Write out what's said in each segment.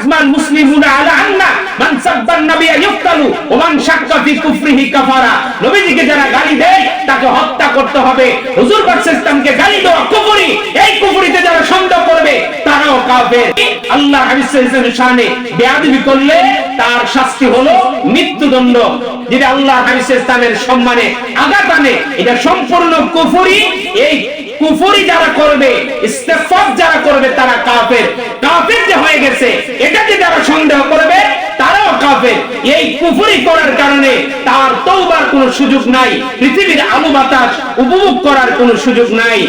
আজমাল মুসলিমুনা আলা আন্না মান সাব্বান নাবিয়্যা ইউক্তালু ওয়া মান শাক্কা ফি কুফরিহি কাফারা। নবীজিকে যারা গালি দেয় তাকে হত্যা করতে হবে। হুজুর পাক সাল্লাল্লাহু আলাইহি ওয়াসাল্লামকে গালি দেওয়া কুফরি, এই কুফরিতে যারা সন্দেহ করবে তারাও কাফের। আল্লাহ হাবিব সাল্লাল্লাহু আলাইহি ওয়াসাল্লামের শানে বেয়াদবি করলে তার শাস্তি হলো মৃত্যুদণ্ড। যেটা আল্লাহ হাবিব সাল্লাল্লাহু আলাইহি ওয়াসাল্লামের সম্মানে আঘাত আনে, এটা সম্পূর্ণ কুফরি। এই কুফরি যারা করবে, ইস্তেগফার যারা করবে তারা কাফের। কাফের যে হয়ে গেছে এটাকে যারা সন্দেহ করবে তারাও কাফের। এই কুফরি করার কারণে তার তওবার কোনো সুযোগ নাই, পৃথিবীর আলো বাতাস উপভোগ করার কোনো সুযোগ নাই।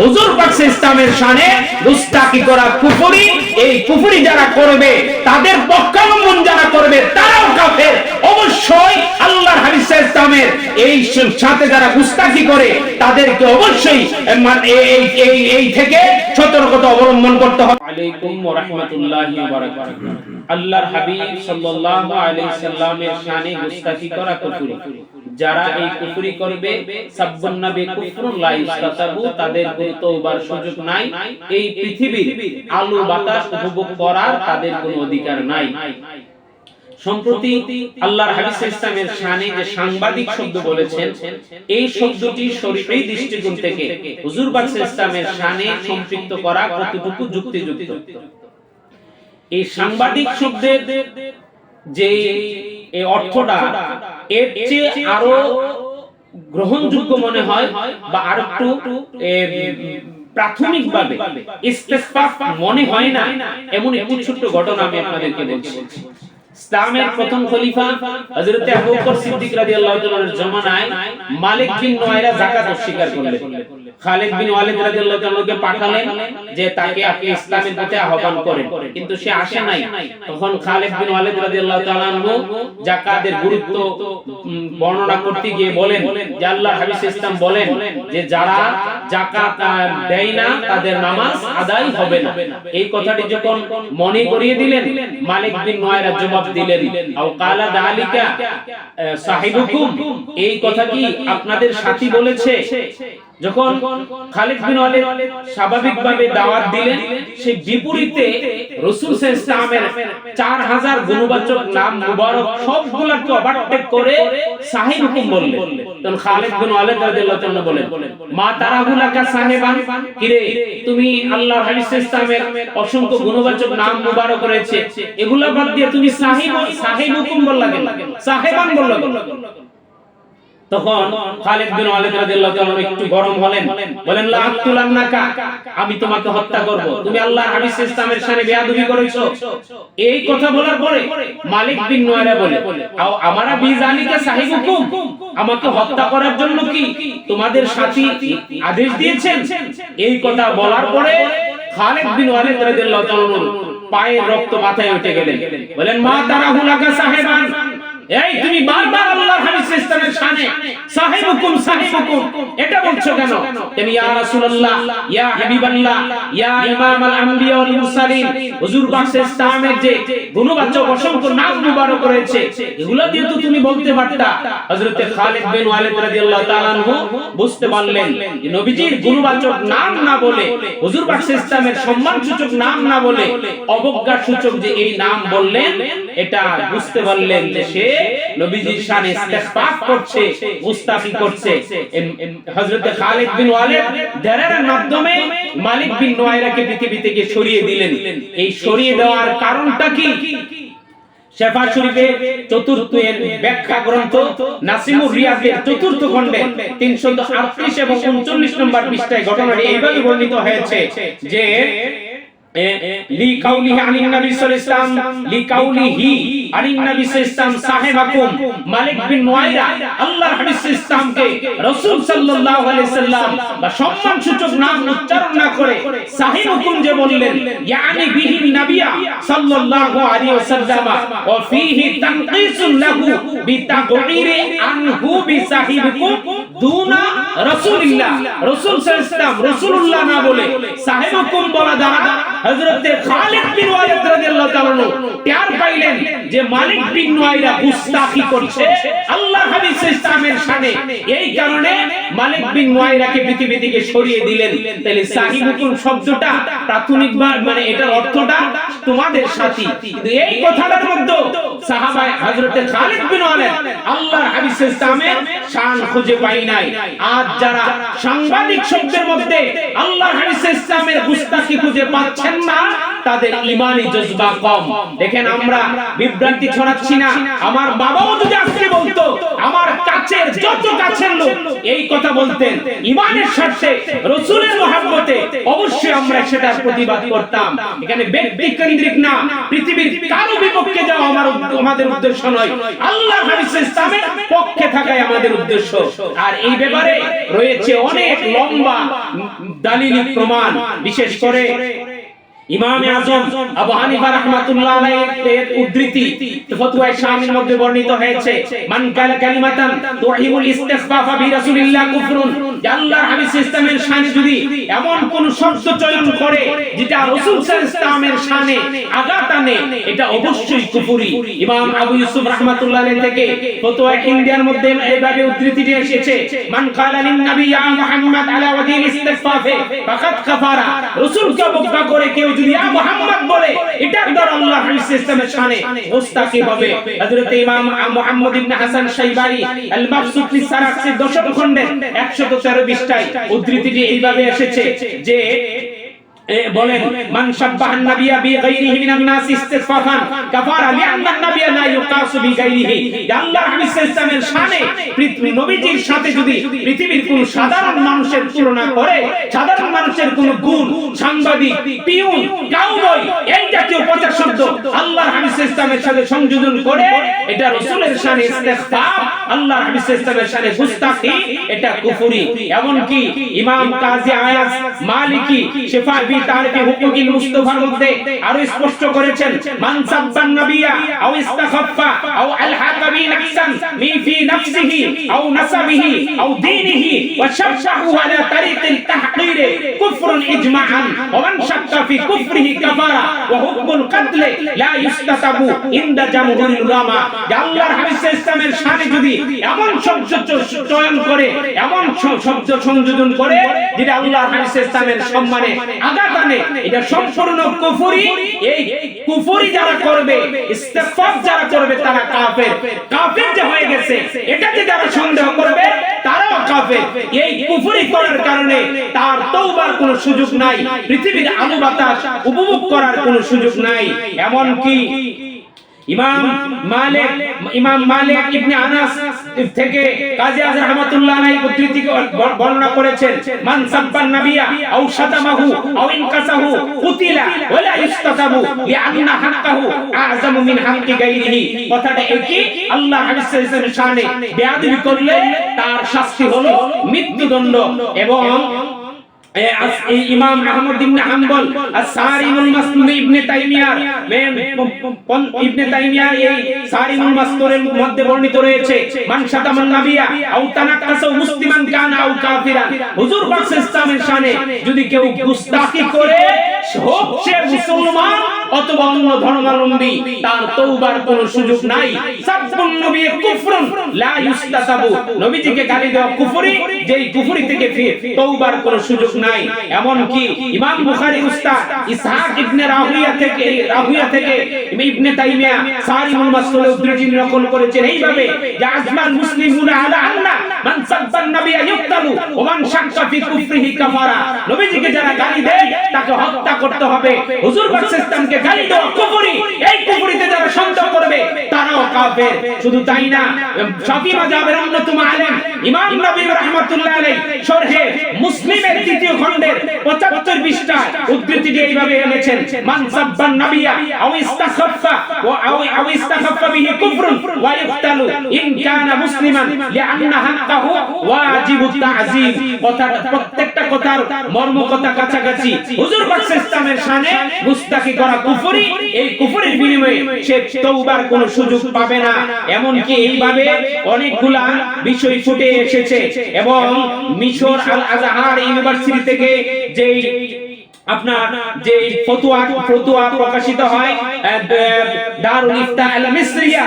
হুজুর পাক ইসলামের শানে গুস্তাখি করা কুফরি। এই কুফরি যারা করবে, তাদের পক্ষাবলম্বন যারা করবে তারাও কাফের। অবশ্যই আল্লাহর হাবিব ইসলামের এই সাথে যারা গুস্তাখি করে তাদেরকে অবশ্যই এই থেকে সতর্কতা অবলম্বন করতে হবে। আলাইকুম ওয়া রাহমাতুল্লাহি ওয়া বারাকাতুহু। আল্লাহর হাবিব সাল্লাল্লাহু আলাইহি সাল্লামের শানে গুস্তাখি করা কুফরি। যারা এই কুফরি করবে, সাব্বুন নবী কুফরুন লা ইস্তাতাবু, তাদের কোনো তওবার সুযোগ নাই। এই পৃথিবীর আলো বাতাস উপভোগ করার তাদের কোনো অধিকার নাই। সম্প্রতি আল্লাহর হাবিব ইসলামের শানে যে সাংবাদিক শব্দ বলেছেন, এই শব্দটি শরীয়ী দৃষ্টিকোণ থেকে হুজুর পাক ইসলামের শানে সম্পৃক্ত করা কতটুকু যুক্তিযুক্ত? এই সাংবাদিক শব্দের যে এই অর্থটা এর চেয়ে আরো গ্রহণযোগ্য মনে হয় বা আরো একটু প্রাথমিকভাবে ইস্তেগফার মনে হয় না, এমন একটি ছোট্ট ঘটনা আমি আপনাদেরকে বলছি। ইসলামের প্রথম খলিফা হযরত আবু বকর সিদ্দিক রাদিয়াল্লাহু তাআলার জামানায় মালিক বিন নুয়াইরা যাকাত অস্বীকার করলেন। খালিদ বিন ওয়ালিদ রাদিয়াল্লাহু তাআলাকে পাঠালেন যে তাকে আপনি ইসলামের পথে আহ্বান করেন, কিন্তু সে আসে নাই। তখন খালিদ বিন ওয়ালিদ রাদিয়াল্লাহু তাআলা যাকাতের গুরুত্ব বর্ণনা করতে গিয়ে বলেন যে আল্লাহর হাবিব ইসলাম বলেন যে যারা যাকাত দেয় না তাদের নামাজ আদায় হবে না। এই কথাটি যখন মনে করিয়ে দিলেন, মালিক বিন নুয়াইরা জবাব দিলেন, আও কালা যালিকা সাহিবুকুম, এই কথা কি আপনাদের সাথী বলেছে? যখন খালিদ বিন ওয়ালিদ স্বাভাবিকভাবে দাওয়াত দিলেন, সেই বিপরীতে রাসূল সাল্লাল্লাহু আলাইহি ওয়াসাল্লামের 4000 গুণবাচক নাম মুবারক সবগুলোকে ওভারটেক করে সাহিবুকুম বললেন। তখন খালিদ বিন ওয়ালিদ রাদিয়াল্লাহু তাআলা বলেন, মা তারাহুলাকা সাহেবান, কিরে তুমি আল্লাহর হাবিব সাল্লাল্লাহু আলাইহি ওয়াসাল্লামের অসংখ্য গুণবাচক নাম মুবারক রয়েছে, এগুলা বাদ দিয়ে তুমি সাহিবুকুম বললা কেন, সাহেবান বললা কেন? তখন খালিদ বিন ওয়ালিদ রাদিয়াল্লাহু তাআলা একটু গরম হলেন, বলেন লা আক্তুলান্নাকা, আমি তোমাকে হত্যা করব, তুমি আল্লাহর হাবিব ইসলামের শানে বেয়াদবি করেছো। এই কথা বলার পরে মালিক বিন নুয়াইরা বলে, আও আমারা বিজালিকা সাহিবুকুম, আমাকে হত্যা করার জন্য কি তোমাদের সাথী আদেশ দিয়েছেন? এই কথা বলার পরে খালিদ বিন ওয়ালিদ রাদিয়াল্লাহু তাআলা পায়ের রক্ত মাথায় উঠে গেলেন, বলেন মা তারাহুলাকা সাহেবান, এই তুমি বারবার আল্লাহর হাবিব ইসলামের শানে সাহিবুকুম সাহিবুকুম এটা বলছো কেন? তুমি ইয়া রাসূলুল্লাহ, ইয়া হাবিবাল্লাহ, ইয়া ইমামাল আম্বিয়া ওয়াল মুরসালিন, হুজুর পাক ইসলামের যে গুণবাচক অসংখ্য নাম মুবারক রয়েছে, এগুলা দিয়ে তো তুমি বলতে পারতা। হযরত খালিদ বিন ওয়ালিদ রাদিয়াল্লাহু তাআলা আনহু বুঝতে পারলেন যে নবীজির গুণবাচক নাম না বলে, হুজুর পাক ইসলামের সম্মানসূচক নাম না বলে অবজ্ঞা সূচক যে এই নাম বললেন, এটা বুঝতে পারলেন যে সে নবীজির শানে ইস্তেগফার করছে, গুস্তাখি করছে। হযরত খালিদ বিন ওয়ালিদ দারের মাধ্যমে মালিক বিন নুয়াইরাকে পৃথিবী থেকে সরিয়ে দিলেন। এই সরিয়ে দেওয়ার কারণটা কি? শেফা শরীফের চতুর্থ এর ব্যাখ্যা গ্রন্থ নাসিমুর রিয়াজের চতুর্থ খণ্ডে 338 এবং 39 নম্বর পৃষ্ঠায় ঘটনাটি এইভাবে বর্ণিত হয়েছে যে লিকাউলিহি আনিন নবী সাল্লাল্লাহু আলাইহি ওয়াসাল্লাম, লিকাউলিহি আনিন নবী সাল্লাল্লাহু আলাইহি ওয়াসাল্লাম সাহেবাকুম, মালিক বিন নুয়াইরা আল্লাহর হাবিব ইসলামকে রাসূল সাল্লাল্লাহু আলাইহি ওয়াসাল্লাম বা সম্মানসূচক নাম উচ্চারণ না করে সাহিবুকুম যে বললেন, ইয়ানি বিহি নবিয়া সাল্লাল্লাহু আলাইহি ওয়াসাল্লাম ওয়া ফিহি তানকিসুন লাহু বিতাগয়িরি আনহু বিসাহিবুকুম দুনা রাসূলিল্লাহ, রাসূল সাল্লাল্লাহু আলাইহি ওয়াসাল্লাম রাসূলুল্লাহ না বলে সাহিবুকুম বলা দ্বারা হযরত খালিদ বিন ওয়ালিদ রাদিয়াল্লাহু তাআলা টের পাইলেন যে মালিক বিন নুয়াইরা গুস্তাখি করছে আল্লাহর হাবিব ইসলামের শানে, এই কারণে মালিক বিন নুয়াইরাকে পৃথিবী থেকে সরিয়ে দিলেন। তাহলে সাহিবুকুম শব্দটা প্রাথমিকবার মানে এটার অর্থটা তোমাদের সাথী, কিন্তু এই কথাটার মধ্যে সাহাবা হযরতে খালিদ বিন ওয়ালিদ আল্লাহর হাবিব ইসলামের শান খুঁজে পাই নাই। আজ যারা সাংবাদিক শব্দের মধ্যে আল্লাহর হাবিব ইসলামের গুস্তাখি খুঁজে পাচ্ছেন না, তাদের ঈমানি জজবা কম। দেখেন আমরা বিভ্রান্তি ছড়াচ্ছি না। আমার বাবাও যদি আজকে বলতো, আমার কাছের যত কাছের লোক এই কথা বলতেন ঈমানের স্বার্থে রাসূলের মহব্বতে, অবশ্যই আমরা সেটার প্রতিবাদ করতাম। এখানে ব্যক্তি কেন্দ্রিক না, পৃথিবীর কারো বিপক্ষে যাওয়া আমাদের উদ্দেশ্য নয়, আল্লাহর হাবিব ইসলামের পক্ষে থাকাই আমাদের উদ্দেশ্য। আর এই ব্যাপারে রয়েছে অনেক লম্বা দলিল প্রমাণ, বিশেষ করে ইমাম আযম আবু হানিফা রাহমাতুল্লাহ আলাইহির উদ্ধৃতি ফতোয়ায়ে শামির মধ্যে বর্ণিত হয়েছে, মান কালা কালিমাতান তুহিমুল ইস্তিগফাফা বি রাসূলিল্লাহ কুফরুন, আল্লাহর হাবিব ইসলামের শানে যদি এমন কোন শব্দ চয়ন করে যেটা রাসূল সাল্লাল্লাহু আলাইহি ওয়াসাল্লামের শানে আঘাত আনে, এটা অবশ্যই কুফরি। ইমাম আবু ইউসুফ রাহমাতুল্লাহ আলাইহি থেকে ফতোয়া ইন্ডিয়ার মধ্যে এইভাবে উদ্ধৃতিটি এসেছে, মান কালা লিন নবী ইয়া মুহাম্মদ আলা ওয়াজিল ইস্তিগফাফে ফাকাদ কাফারা, রাসূলকে অবজ্ঞা করে কেউ যদি ইয়া মুহাম্মদ বলে, এটার দ্বারা আল্লাহর হাবিব ইসলামের শানে মুস্তাকি হবে। হযরত ইমাম মুহাম্মদ ইবনে হাসান শাইবানি আল মাবসুত ফি সারাক্সির দশম খণ্ডে 113 পৃষ্ঠায় উদ্ধৃতিটি এইভাবে এসেছে যে বলেন, মান শাব্বাহান নাবিয়্যা বিগাইরিহি মিনান নাস ইস্তিগফাফান কাফারা লিআন্না নাবিয়্যা লা ইউকাসু বিগাইরিহি, আল্লাহর হাবিব ইসলামের শানে নবীজির সাথে যদি পৃথিবীর কোন সাধারণ মানুষের তুলনা করে, সাধারণ মানুষের কোন গুণ, সাংবাদিক, পিয়ন, কাউবয় এই জাতীয় 50 শব্দ আল্লাহর হাবিব ইসলামের সাথে সংযোজন করে, এটা রাসূলের শানে ইস্তিগফাফ, আল্লাহর হাবিব ইসলামের শানে গুস্তাখি, এটা কুফরি। এমন কি ইমাম কাজী আয়াজ মালিকি শিফা ফি তারিফি হুকুকিল মুস্তাফার মধ্যে আরো স্পষ্ট করেছেন, মান সাব্বান নাবিয়্যা আও ইস্তাখাফা আও আলহাকা বি নাকসান মিন ফি নাফসিহি আও নাসাবিহি আও দীনিহি ওয়া শাব্বাহু আলা তারিকিল তাহকির কুফরুন ইজমাআন ওয়া মান শাক্কা ফি কুফরিহি কাফারা ওয়া হুকমুল কতল লা ইস্তাতাবু ইনদা জামহুরিল উলামা। আল্লাহর হাবিব ইসলামের শানে যদি এমন শব্দ চয়ন করে, এমন শব্দ সংযোজন করে যেটা আল্লাহর হাবিব ইসলামের সম্মানে আঘাত আনে, এটা সম্পূর্ণ কুফরি। এই কুফরি যারা করবে, ইস্তিগফার যারা করবে, তারা কাফের। কাফের যে হয়ে গেছে, এটাতে যারা সন্দেহ করবে তারাও কাফের। এই কুফরি করার কারণে তার তওবার কোনো সুযোগ নাই, পৃথিবীর আলো বাতাস উপভোগ করার কোনো সুযোগ নাই। এমন কি ইমাম মালিক ইবনে আনাস থেকে কাজী আযম রাহমাতুল্লাহ আলাইহি উদ্ধৃতি বর্ণনা করেছেন, মান সাব্বান নাবিয়্যা আও শাতামাহু আও ইনকাসাহু কুতিলা ওয়ালা ইস্তাতাবু লিআন্না হাক্কাহু আযমু মিন হাক্কি গায়রিহি। কথাটা একই, আল্লাহ হাবিব সাল্লাল্লাহু আলাইহি ওয়াসাল্লামের শানে বেয়াদবি করলে তার শাস্তি হলো মৃত্যুদণ্ড। এবং ইমাম আহমদ ইবনে হাম্বল as-সারিমুল মাসলুম ইবনে তাইমিয়ার এই সারিমুল মাসলুমের মধ্যে বর্ণিত রয়েছে, মান শাতামান নাবিয়্যা আও তানাক্কাসা মুসলিমান কানা আও কাফিরান, হুজুর পাক ইসলামের শানে যদি কেউ গুস্তাখি করে, হোক সে মুসলমান অথবা অন্য ধর্মাবলম্বী, তার তওবার কোনো সুযোগ নাই। সাব্বুন নবী কুফরুন লা ইস্তাতাবু, নবীজিকে গালি দেওয়া কুফরি, যেই কুফরি থেকে তওবার কোনো সুযোগ নাই। এমন কি ইমাম বুখারী উস্তাদ ইসহাক ইবনে রাহুইয়া থেকে ইবনে তাইমিয়া সারিমুল মাসলুল উদ্ধৃতি নকল করেছেন এইভাবে, যে আজমাল মুসলিমুনা আলা আন্না মান সাব্বান নাবিয়্যা ইউক্তালু ওয়া মান শাক্কা ফি কুফরিহি কাফারা, নবীজিকে যারা গালি দেয় তাকে হত্যা করতে হবে। হুজুর পাক ইসলামকে গালি দেওয়া কুফরি, এই কুফরিতে যারা সন্দেহ করবে তারাও কাফের। শুধু তাই না, শাফি মাযহাবের অন্যতম আলেম ইমাম নবী রাহমাতুল্লাহ আলাইহি শরহে মুসলিমের তৃতীয় খণ্ডের 75 পৃষ্ঠায় উদ্ধৃতিটি এইভাবে এনেছেন, মান সাব্বান নাবিয়্যা আও ইস্তাখাফা আও ইস্তাখাফা বিহি কুফরুন ওয়া ইফতালু ইন কানা মুসলিমান লিআন্না হাক্কাহু ওয়াজিবুত তা'যীম। কথাটা প্রত্যেকটা কথার মর্ম কথা কাছাকাছি। হুজুর পাক ইসলামের শানে গুস্তাখি করা কুফরি, এই কুফরির বিনিময়ে সে তওবার কোনো সুযোগ পাবে না। এমন কি এইভাবে অনেকগুলা বিষয় ফুটে এসেছে। এবং মিশর আল আজহার ইউনিভার্সিটি থেকে যে আপনার যে ফতোয়া প্রকাশিত হয় দারুল ইফতা আল মিসরিয়া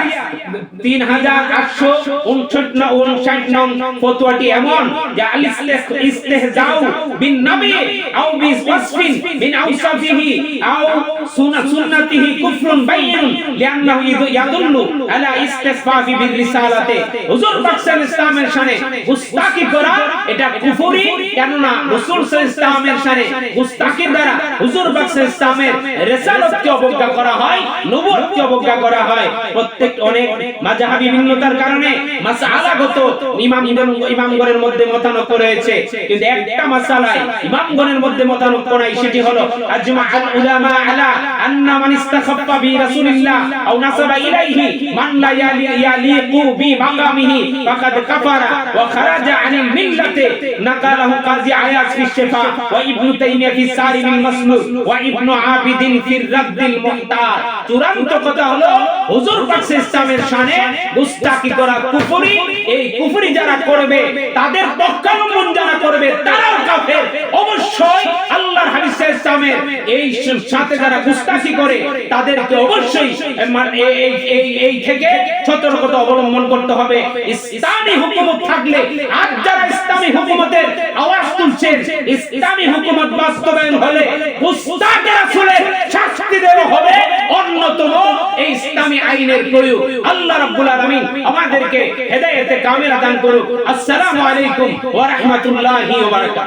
3859 নং ফতোয়াটি এমন যে আল ইস্তিহজাউ বিন নবী আও বিওয়াসফিন মিন আওসাফিহি আও সুন্নাতিহি কুফরুন বাইয়িন লিআন্নাহু ইয়াদুল্লু আলা ইস্তিসফাফি বির রিসালাতে। হুজুর পাক ইসলামের শানে গুস্তাখি করা এটা কুফরি, কেননা রাসূল ইসলামের শানে গুস্তাখি দ্বারা হুজুর পাক ইসলামের রিসালাতকে অবজ্ঞা করা হয়, নবুয়তকে অবজ্ঞা করা হয়। প্রত্যেক অনেক মাযহাবী ভিন্নতার কারণে মাসআলাগত ইমামগণের মধ্যে মতানৈক্য রয়েছে, কিন্তু একটা মাসালায় ইমামগণের মধ্যে মতানৈক্য নাই, সেটি হলো আজমাআল উলামা আলা আন্না মান ইস্তাখাফা বি রাসূলিল্লাহ আও নাসাবা ইলাইহি মান লা ইয়ালিকু বি মাকামিহি ফাকাদ কাফারা ওয়া খারাজা আনিল মিল্লাতি। নাকালাহু কাজী আয়াজ ফি শিফা ওয়া ইবনু তাইমিয়া ফি সারিমিল মাসলুক ওয়া ইবনু আবিদিন ফি রাদ্দিল মুহতার। চূড়ান্ত কথা হলো হুজুর পাক ইসলামের শানে গুস্তাখি করা কুফরি। এই কুফরি যারা করবে, তাদের পক্ষাবলম্বন যারা করবে, তারাও কাফের। অবশ্যই আল্লাহর হাবিব ইসলামের এই সাথে যারা গুস্তাখি করে, তাদেরকে অবশ্যই এই থেকে সতর্কতা অবলম্বন করতে হবে। ইসলামী হুকুমত থাকলে, আর যারা ইসলামী হুকুমতের আওয়াজ তুলছেন, ইসলামী হুকুমত বাস্তবায়ন হলে গুস্তাখি রাসূলের শাস্তি দেওয়া হবে। অন্যতম এই ইসলামী আইনের প্রয়োগ। আল্লাহ রাব্বুল আলামিন আমাদেরকে হেদায়েতে কামিলা দান করুক। আসসালামু আলাইকুম ওয়া রাহমাতুল্লাহি ওয়া বারাকাতুহু।